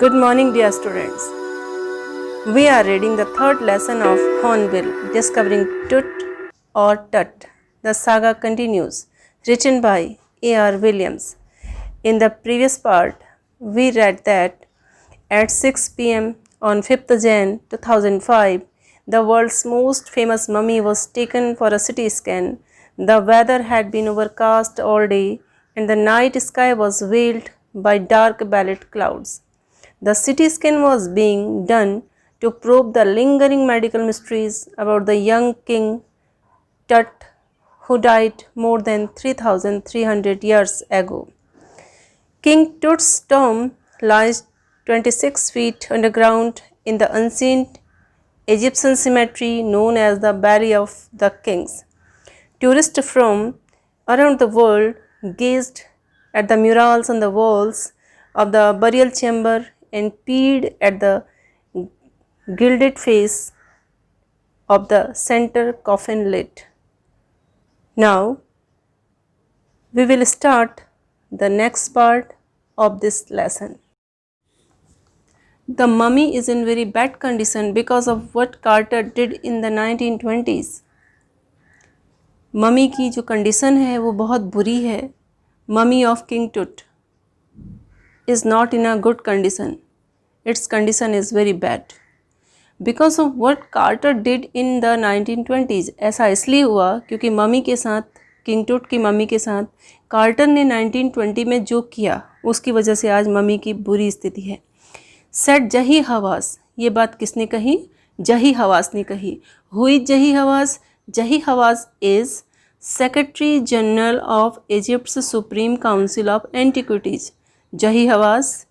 Good morning, dear students. We are reading the third lesson of Hornbill, Discovering Tut or Tut. The saga continues, written by A.R. Williams. In the previous part, we read that at 6 p.m. on 5th Jan 2005, the world's most famous mummy was taken for a CT scan. The weather had been overcast all day, and the night sky was veiled by dark ballet clouds. The CT scan was being done to probe the lingering medical mysteries about the young King Tut who died more than 3,300 years ago. King Tut's tomb lies 26 feet underground in the ancient Egyptian cemetery known as the Valley of the Kings. Tourists from around the world gazed at the murals on the walls of the burial chamber and peered at the gilded face of the center coffin lid. Now, we will start the next part of this lesson. The mummy is in very bad condition because of what Carter did in the 1920s. Mummy की जो condition है वो बहुत बुरी है. Mummy of king टुट is not in a good condition. Its condition is very bad. Because of what Carter did in the 1920s. ऐसा इसलिए हुआ क्योंकि ममी के साथ, किंग टुट की ममी के साथ कार्टर ने 1920 में जो किया उसकी वजह से आज ममी की बुरी स्थिति है. सेट जही हवास, ये बात किसने कही? जही हवास ने कही. Who is Zahi Hawass? Zahi Hawass is secretary general of Egypt's supreme council of antiquities. Zahi Hawass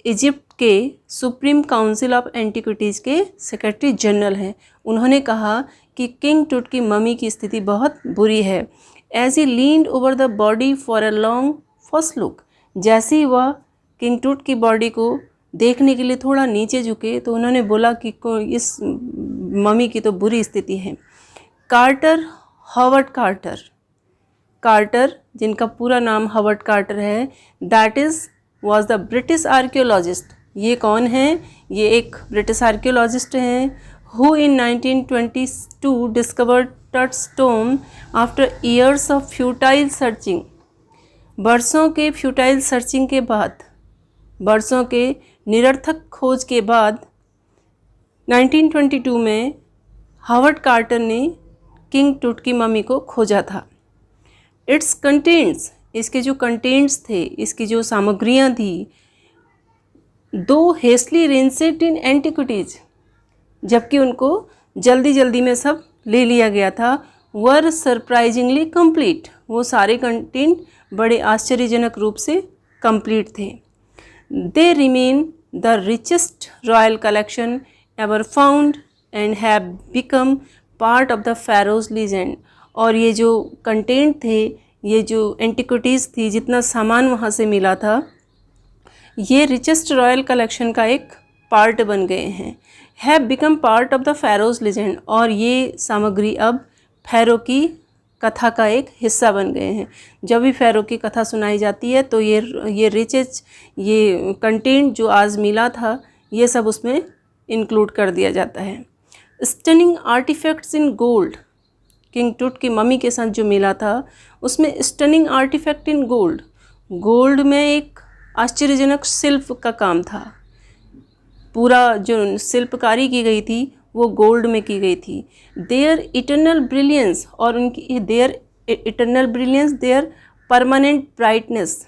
Egypt के सुप्रीम काउंसिल ऑफ एंटिक्विटीज़ के सेक्रेटरी जनरल हैं. उन्होंने कहा कि किंग टुट की ममी की स्थिति बहुत बुरी है. As he leaned over the body for a long first look, जैसे ही वह किंग टुट की बॉडी को देखने के लिए थोड़ा नीचे झुके तो उन्होंने बोला कि इस ममी की तो बुरी स्थिति है. Quarter, Howard Carter. कार्टर जिनका पूरा नाम हॉवर्ड कार्टर है, that is was the British archaeologist. ये कौन है? ये एक ब्रिटिश आर्कियोलॉजिस्ट हैं who in 1922 discovered Tut's tomb after years of futile searching. बरसों के फ्यूटाइल सर्चिंग के बाद, बरसों के निरर्थक खोज के बाद 1922 में हॉवर्ड कार्टर ने किंग टुट की ममी को खोजा था. इट्स कंटेंट्स, इसके जो कंटेंट्स थे, इसकी जो सामग्रियां थी, दो हेस्टली रेंसेड इन एंटिक्विटीज, जबकि उनको जल्दी जल्दी में सब ले लिया गया था, वर सरप्राइजिंगली कंप्लीट. वो सारे कंटेंट बड़े आश्चर्यजनक रूप से कंप्लीट थे. They remain the richest royal collection ever found and have become part of the Feroz legend. और ये जो कंटेंट थे, ये जो एंटिक्विटीज़ थी, जितना सामान वहाँ से मिला था, ये रिचेस्ट रॉयल कलेक्शन का एक पार्ट बन गए हैं. Have become part of the Feroz legend, और ये सामग्री अब फेरो की कथा का एक हिस्सा बन गए हैं. जब भी फेरो की कथा सुनाई जाती है तो ये रिचेस्ट, ये कंटेंट जो आज मिला था, ये सब उसमें इंक्लूड कर दिया जाता है. Stunning artifacts in gold. King Tut की ममी के साथ जो मिला था उसमें stunning artifact in gold, gold में एक आश्चर्यजनक शिल्प का काम था. पूरा जो शिल्पकारी की गई थी वो गोल्ड में की गई थी. देयर इटर्नल ब्रिलियंस, और उनकी their eternal brilliance, their permanent brightness,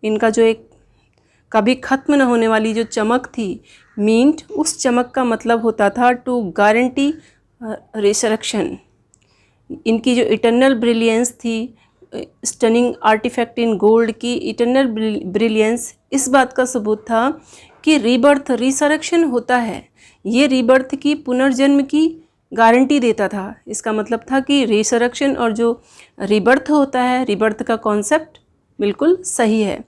इनका जो एक कभी ख़त्म न होने वाली जो चमक थी, मीन्ट, उस चमक का मतलब होता था टू गारंटी रिसरेक्शन. इनकी जो इटर्नल ब्रिलियंस थी, स्टनिंग आर्टिफैक्ट इन गोल्ड की इटर्नल ब्रिलियंस, इस बात का सबूत था कि रीबर्थ, रिसरेक्शन होता है. ये रीबर्थ की, पुनर्जन्म की गारंटी देता था. इसका मतलब था कि रिसरेक्शन और जो रीबर्थ होता है, रीबर्थ का कॉन्सेप्ट बिल्कुल सही है.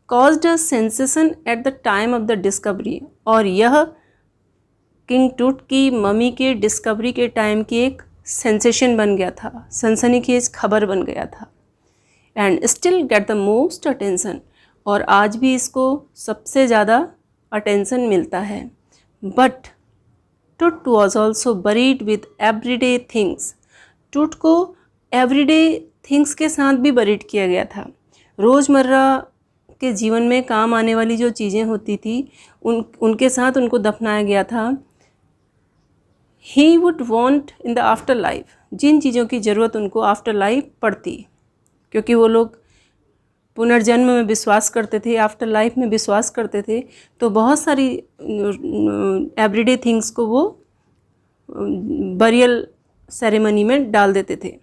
Caused a sensation at the time of the discovery, और यह किंग टुट की ममी के डिस्कवरी के टाइम की एक सेंसेशन बन गया था, सनसनीखेज खबर बन गया था. And still get the most attention, और आज भी इसको सबसे ज़्यादा अटेंशन मिलता है। बट टूट was also buried with everyday things. टूट को एवरीडे थिंग्स के साथ भी बरीड किया गया था। रोज़मर्रा के जीवन में काम आने वाली जो चीज़ें होती थी उनके साथ उनको दफनाया गया था। He would want in the afterlife, जिन चीज़ों की ज़रूरत उनको आफ्टर लाइफ पड़ती, क्योंकि वो लोग पुनर्जन्म में विश्वास करते थे, आफ्टर लाइफ में विश्वास करते थे, तो बहुत सारी एवरीडे थिंग्स को वो बरियल सेरेमनी में डाल देते थे।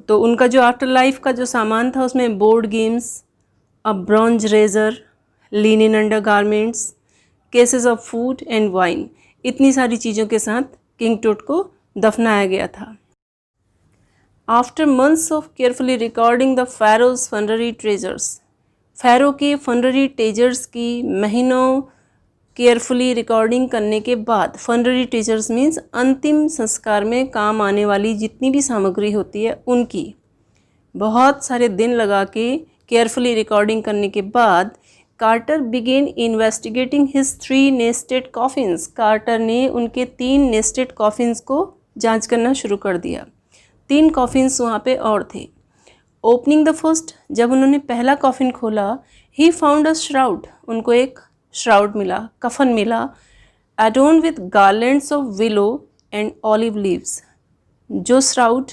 तो उनका जो आफ्टर लाइफ का जो सामान था उसमें board games, a bronze razor, linen undergarments, cases of food and wine, इतनी सारी चीज़ों के साथ किंग टूट को दफनाया गया था। After months of carefully recording the pharaoh's funerary treasures, pharaoh के फनररी ट्रेजर्स की महीनों केयरफुली रिकॉर्डिंग करने के बाद, फनररी ट्रेजर्स मीन्स अंतिम संस्कार में काम आने वाली जितनी भी सामग्री होती है उनकी बहुत सारे दिन लगा के केयरफुली रिकॉर्डिंग करने के बाद Carter began investigating his 3 nested coffins. Carter ने उनके 3 नेस्टेड कॉफिन्स को जांच करना शुरू कर दिया। 3 कॉफिन्स वहाँ पे और थे। ओपनिंग द फर्स्ट, जब उन्होंने पहला कॉफिन खोला, ही फाउंड अ श्राउड, उनको एक श्राउड मिला, कफन मिला, adorned with garlands of willow and olive leaves, जो श्राउड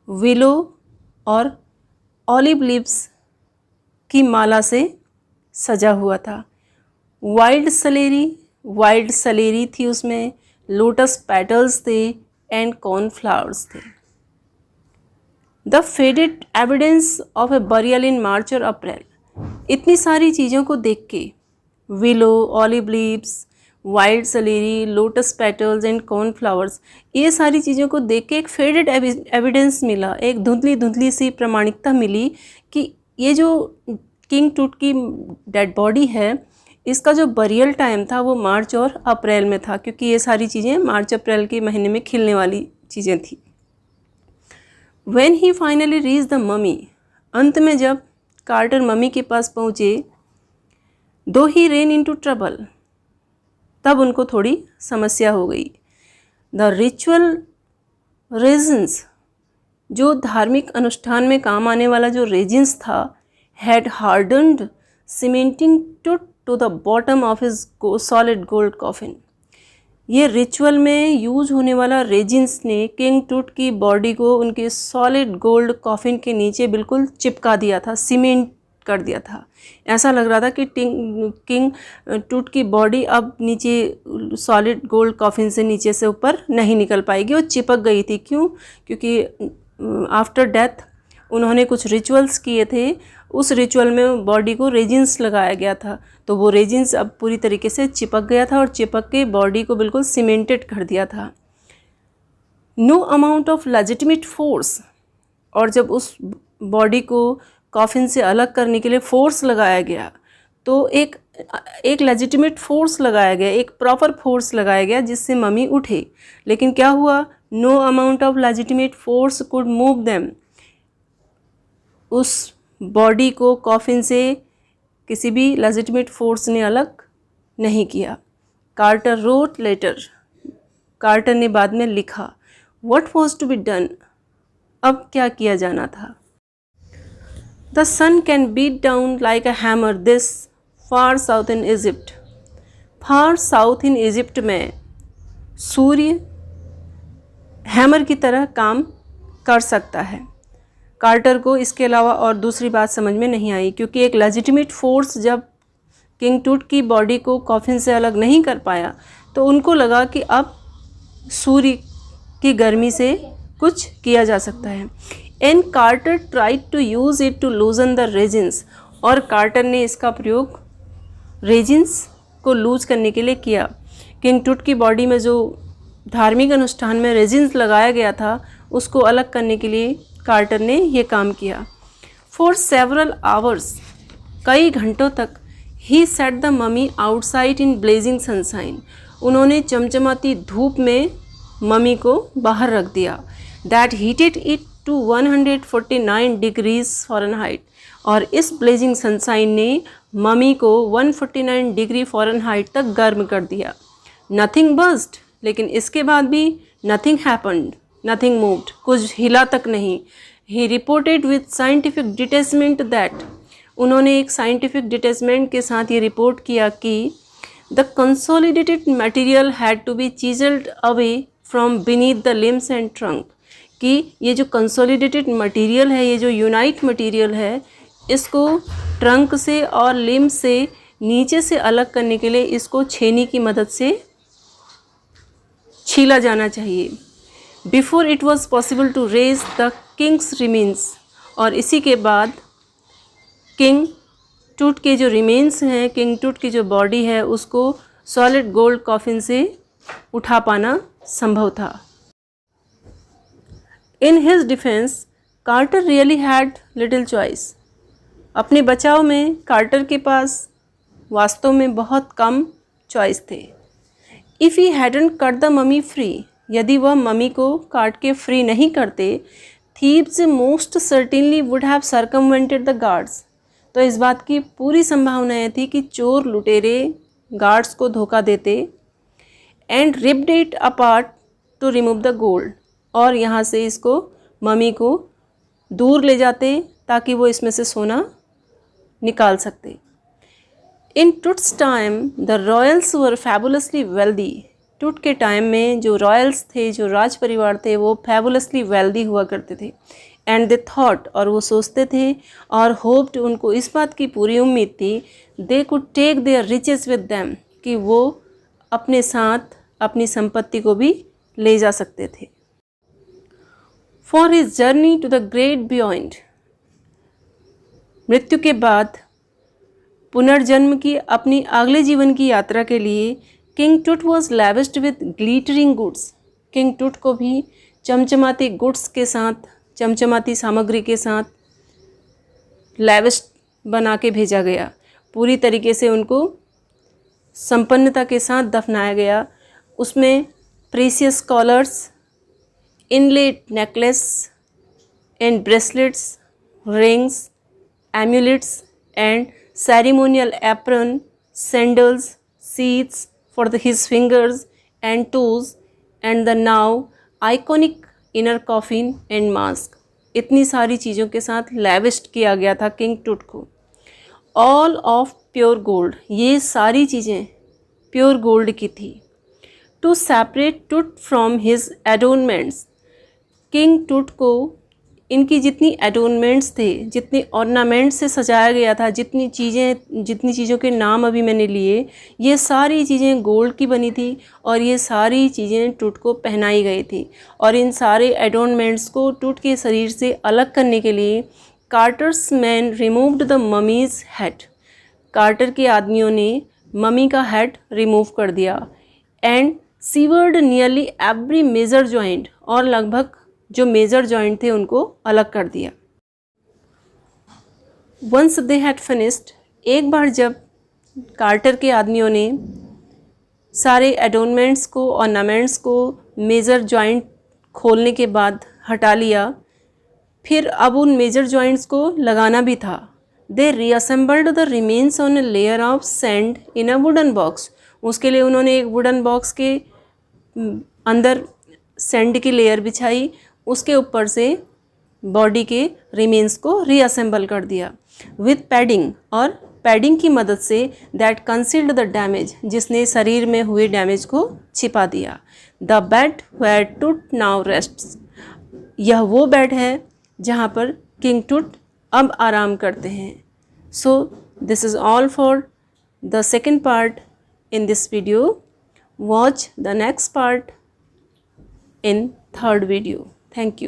विलो और ऑलिव लीव्स की माला से सजा हुआ था। वाइल्ड सलेरी थी उसमें, लोटस पेटल्स थे एंड कॉर्नफ्लावर्स थे। The faded evidence of a burial in March और अप्रैल, इतनी सारी चीज़ों को देख के, willow, olive leaves, wild celery, lotus petals and cornflowers, ये सारी चीज़ों को देख के एक फेडेड एविडेंस मिला, एक धुंधली सी प्रमाणिकता मिली कि ये जो किंग टूट की डेड बॉडी है, इसका जो बरियल टाइम था वो मार्च और अप्रैल में था, क्योंकि ये सारी चीज़ें मार्च अप्रैल के महीने में खिलने वाली चीज़ें थी। When he finally reach the mummy, अंत में जब कार्टर ममी के पास पहुँचे, दो ही रेन इनटू ट्रबल, तब उनको थोड़ी समस्या हो गई। द रिचुअल रेजिन्स, जो धार्मिक अनुष्ठान में काम आने वाला जो रेजिन्स था, had hardened cementing to the bottom of his solid gold coffin. ये रिचुअल में यूज होने वाला रेजिन्स ने किंग टूट की बॉडी को उनके सॉलिड गोल्ड कॉफिन के नीचे बिल्कुल चिपका दिया था, सीमेंट कर दिया था। ऐसा लग रहा था कि किंग टूट की बॉडी अब नीचे सॉलिड गोल्ड कॉफिन से नीचे से ऊपर नहीं निकल पाएगी, वो चिपक गई थी। क्यों? क्योंकि आफ्टर डेथ उन्होंने कुछ रिचुअल्स किए थे, उस रिचुअल में बॉडी को रेजिन्स लगाया गया था, तो वो रेजिन्स अब पूरी तरीके से चिपक गया था और चिपक के बॉडी को बिल्कुल सीमेंटेड कर दिया था। No amount of legitimate force, और जब उस बॉडी को कॉफिन से अलग करने के लिए फोर्स लगाया गया, तो एक लेजिटिमेट फोर्स लगाया गया, एक प्रॉपर फोर्स लगाया गया जिससे मम्मी उठे। लेकिन क्या हुआ? No amount of legitimate force could move them. उस बॉडी को कॉफिन से किसी भी लेजिटिमेट फोर्स ने अलग नहीं किया। कार्टर रोट लेटर, कार्टर ने बाद में लिखा, what was to be done, अब क्या किया जाना था। The sun can beat down like a hammer this far south in Egypt. Far south in Egypt में सूर्य हैमर की तरह काम कर सकता है। कार्टर को इसके अलावा और दूसरी बात समझ में नहीं आई, क्योंकि एक लेजिटिमेट फोर्स जब किंग टूट की बॉडी को कॉफिन से अलग नहीं कर पाया, तो उनको लगा कि अब सूर्य की गर्मी से कुछ किया जा सकता है। And Carter tried to use it to loosen the resins, और कार्टर ने इसका प्रयोग रेजिन्स को लूज करने के लिए किया। किंग टूट की बॉडी में जो धार्मिक अनुष्ठान में रेजिन्स लगाया गया था, उसको अलग करने के लिए कार्टर ने ये काम किया। फॉर सेवरल आवर्स, कई घंटों तक, he set the mummy outside in blazing sunshine, उन्होंने चमचमाती धूप में ममी को बाहर रख दिया। That heated it to 149 degrees Fahrenheit, और इस ब्लेजिंग सनशाइन ने मम्मी को 149 डिग्री फ़ारेनहाइट तक गर्म कर दिया। नथिंग बर्स्ट, लेकिन इसके बाद भी नथिंग हैपन्ड, नथिंग मूव्ड, कुछ हिला तक नहीं। He reported with scientific detachment that, उन्होंने एक साइंटिफिक डिटेचमेंट के साथ ये रिपोर्ट किया कि the consolidated material had to be chiselled away from beneath the limbs and trunk, कि ये जो कंसोलिडेटेड मटेरियल है, ये जो यूनाइट मटेरियल है, इसको ट्रंक से और लिम्स से नीचे से अलग करने के लिए इसको छेनी की मदद से छीला जाना चाहिए। Before it was possible to raise the king's remains, और इसी के बाद किंग टूट के जो रिमेन्स हैं, किंग टूट की जो बॉडी है, उसको सॉलिड गोल्ड कॉफिन से उठा पाना संभव था। In his defence Carter really had little choice, अपने बचाव में कार्टर के पास वास्तव में बहुत कम चॉइस थे। If he hadn't cut the mummy free, यदि वह ममी को काट के फ्री नहीं करते, thieves most certainly would have circumvented the guards, तो इस बात की पूरी संभावना थी कि चोर लुटेरे गार्ड्स को धोखा देते, and ripped it apart to remove the gold, और यहाँ से इसको ममी को दूर ले जाते ताकि वो इसमें से सोना निकाल सकते। In Tut's time the royals were fabulously wealthy, Tut के टाइम में जो रॉयल्स थे, जो राज परिवार थे, वो फैबुलसली वेल्दी हुआ करते थे। एंड दे थॉट, और वो सोचते थे और होप्ड, उनको इस बात की पूरी उम्मीद थी, they could take their riches with them, कि वो अपने साथ अपनी संपत्ति को भी ले जा सकते थे। For his journey to the great beyond, मृत्यु के बाद पुनर्जन्म की अपनी अगले जीवन की यात्रा के लिए king Tut was lavished with glittering goods, king Tut को भी चमचमाती गुड्स के साथ, चमचमाती सामग्री के साथ लैविश्ड बना के भेजा गया। पूरी तरीके से उनको संपन्नता के साथ दफनाया गया। उसमें precious collars, inlaid necklace and bracelets, rings, amulets and ceremonial apron, sandals, seats for his fingers and toes, and the now iconic inner coffin and mask, इतनी सारी चीज़ों के साथ लैविश्ड किया गया था किंग टूट को। ऑल ऑफ प्योर गोल्ड, ये सारी चीज़ें प्योर गोल्ड की थी। टू सेपरेट टूट फ्रॉम हिज एडोनमेंट्स, किंग टूट को इनकी जितनी एडोनमेंट्स थे, जितनी ऑर्नामेंट्स से सजाया गया था, जितनी चीज़ों के नाम अभी मैंने लिए, ये सारी चीज़ें गोल्ड की बनी थी और ये सारी चीज़ें टूट को पहनाई गई थी। और इन सारे एडोनमेंट्स को टूट के शरीर से अलग करने के लिए Carter's men removed the mummy's head, Carter के आदमियों ने ममी का हेड रिमूव कर दिया। And severed nearly every major joint, और लगभग जो मेजर जॉइंट थे उनको अलग कर दिया। वंस दे हैड फिनिश्ड, एक बार जब कार्टर के आदमियों ने सारे एडोनमेंट्स को, ऑर्नामेंट्स को मेजर जॉइंट खोलने के बाद हटा लिया, फिर अब उन मेजर जॉइंट्स को लगाना भी था। They reassembled the remains on a layer of sand in a wooden box, उसके लिए उन्होंने एक वुडन बॉक्स के अंदर सैंड की लेयर बिछाई, उसके ऊपर से बॉडी के रिमेन्स को रीअसेंबल कर दिया विथ पैडिंग, और पैडिंग की मदद say that concealed the damage, जिसने शरीर में हुए डैमेज को छिपा दिया। द बेड वेयर टूट नाउ रेस्ट्स, यह वो बेड है जहाँ पर किंग टूट अब आराम करते हैं। So this is all for the second part in this video. Watch the next part in third video. Thank you.